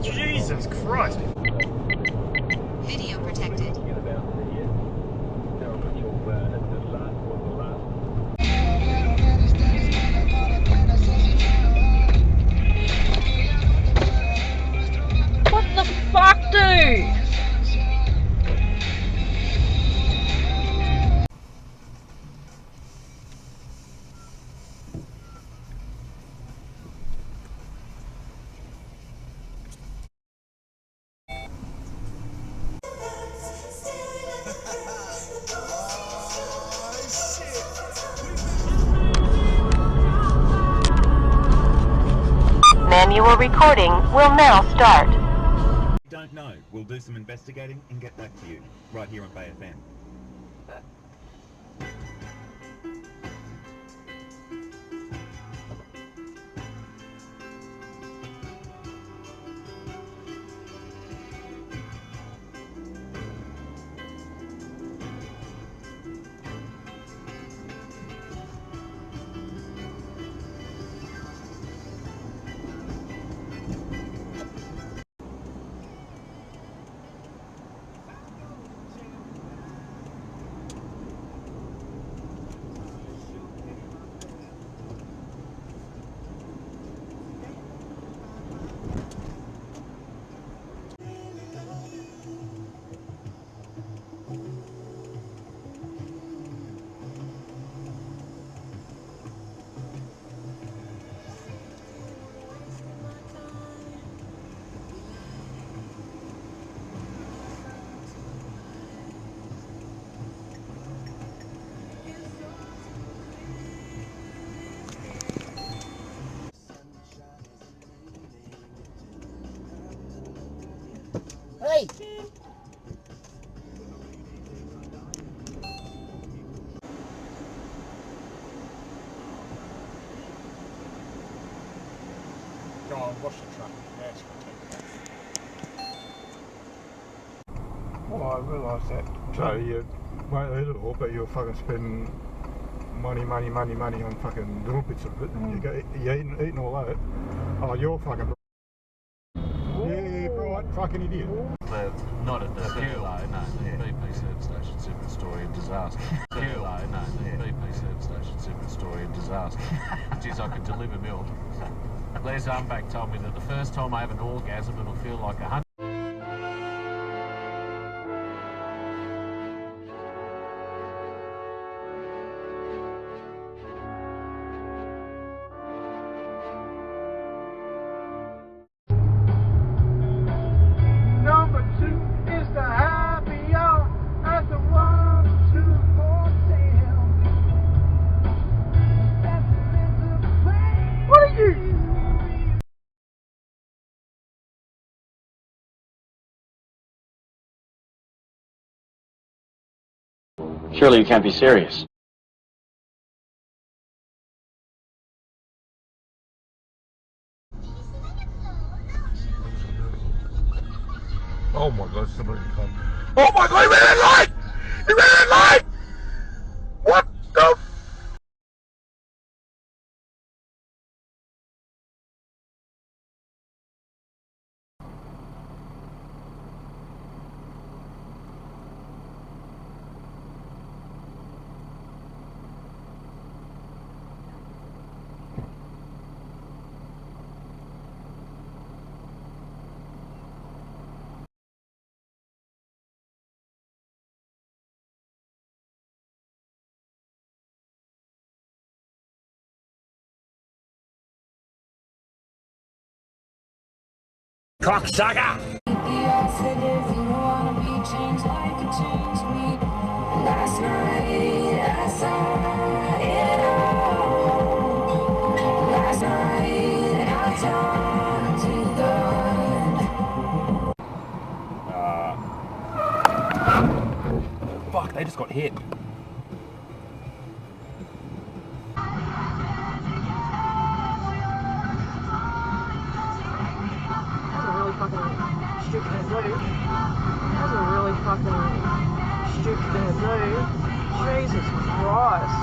Jesus Christ! Video protected. What the fuck, dude? Manual recording will now start. Don't know. We'll do some investigating and get back to you, right here on Bay FM. Hey! Go on, watch the traffic. Yeah, it's Well, I realised that. So you won't eat it all, but you'll fucking spend money on fucking little bits of it, and you're eating all that. Oh, you're fucking. Yeah, right, fucking idiot. Not at the fuel, no. The BP service station, super story and disaster. Fuel, no. The BP service station, super story and disaster. Geez, I could deliver milk. Les Armbach told me that the first time I have an orgasm, it'll feel like 100. Number 2 is the happy hour at the 1, 2, 4 10. What are you? Surely you can't be serious. Oh my god, somebody come. Oh my god, he ran a light! He ran a light! What the cocksucker! got hit. That's a really fucking stupid thing to do. That's a really fucking stupid thing to do. Jesus Christ.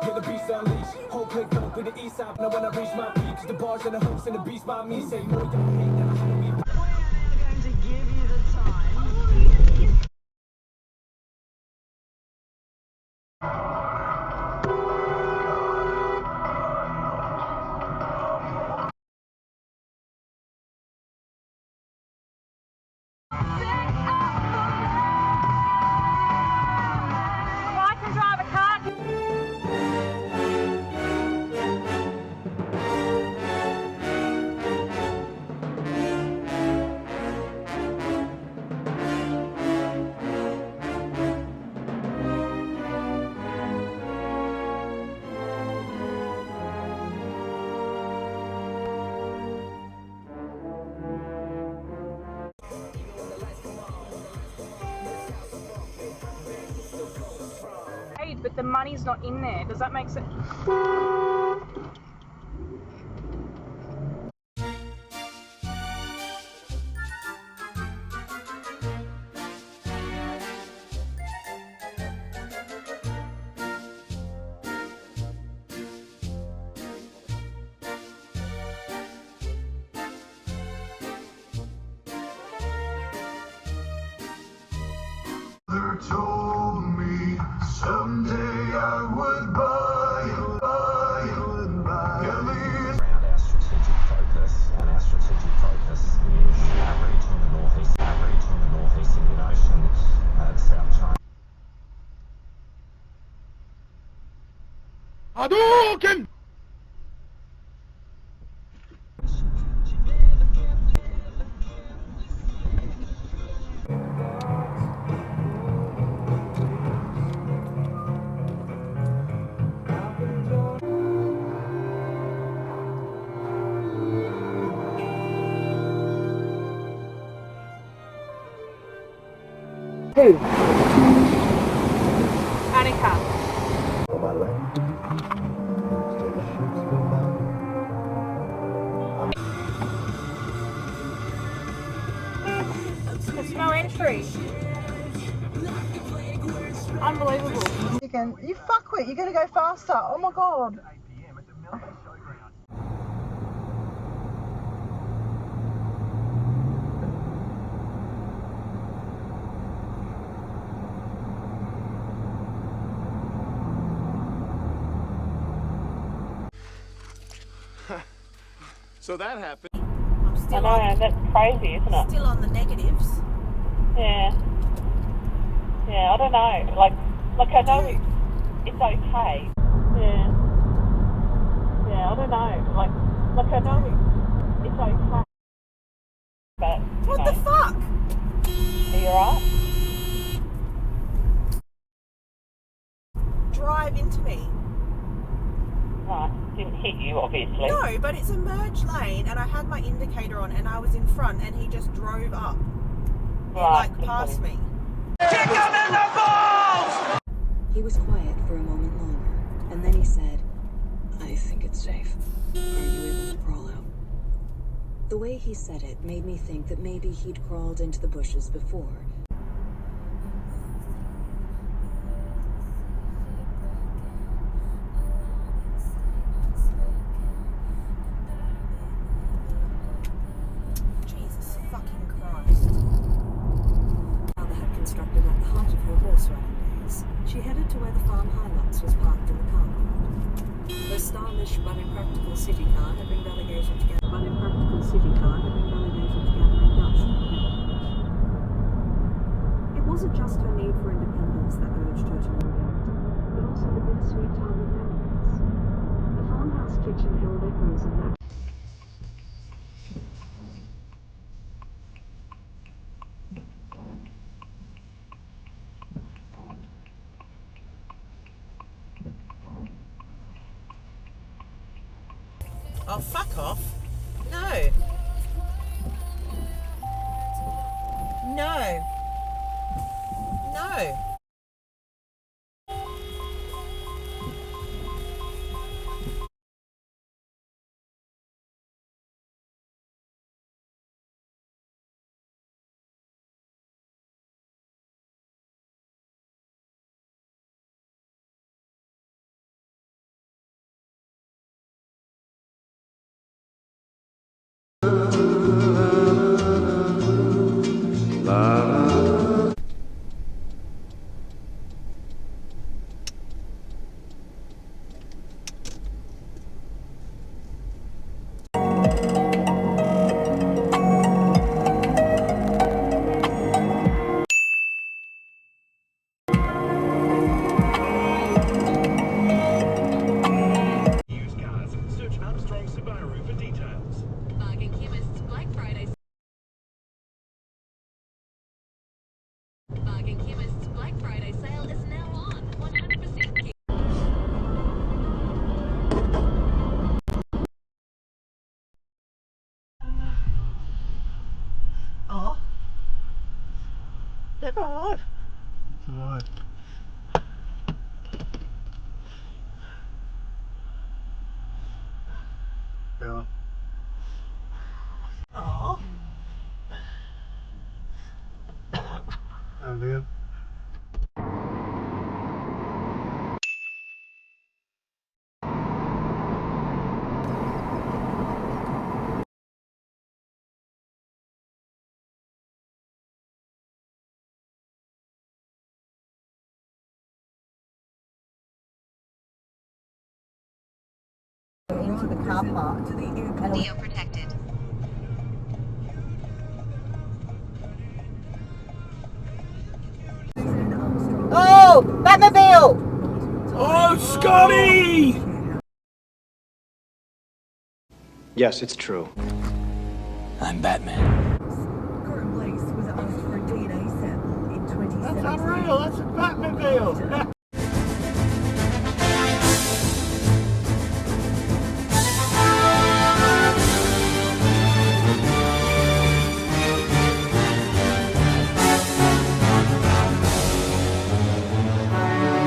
Get the beast unleashed, whole click up with the east side. Now when I reach my peak, the bars and the hooks and the beast by me say more than hate that I had to be. We're going to give you the time. I can drive a car. But the money's not in there. Does that make sense? Told me someday I would buy Around our strategic focus, and our strategic focus is our region in the northeast Indian Ocean, South China. Hadouken! Who? Annika. There's no entry. Unbelievable. You fuckwit, you're gonna go faster. Oh my god. So that happened. I know, that's crazy, isn't it? Still on the negatives. Yeah. Yeah, I don't know. Like I know it's okay. Yeah. Yeah, I don't know. Like I know it's okay. But What the fuck? Are you alright? Drive into me. Right. Didn't hit you, obviously. No, but it's a merge lane and I had my indicator on and I was in front and he just drove up. Right. Like past me. Kick him in the balls! He was quiet for a moment longer, and then he said, "I think it's safe. Are you able to crawl out?" The way he said it made me think that maybe he'd crawled into the bushes before. Jesus fucking Christ. Alba had constructed at the heart of her horse riding days. hours, she headed to where the farm Hilux was parked in the car park. Her stylish but impractical city car had been relegated to gathering dust. It wasn't just her need for independence that urged her to move out, but also the bittersweet time of memories. The farmhouse kitchen held echoes of that. Oh, fuck off. No. No. No. Oh. They're alive. It's alive. Bella. Oh. Oh, there. Into the car park. Video protected. Oh, Batmobile! Oh, Scotty! Yes, it's true. I'm Batman. Current police was asked for a DNA sample in 2017. That's unreal, that's a Batmobile!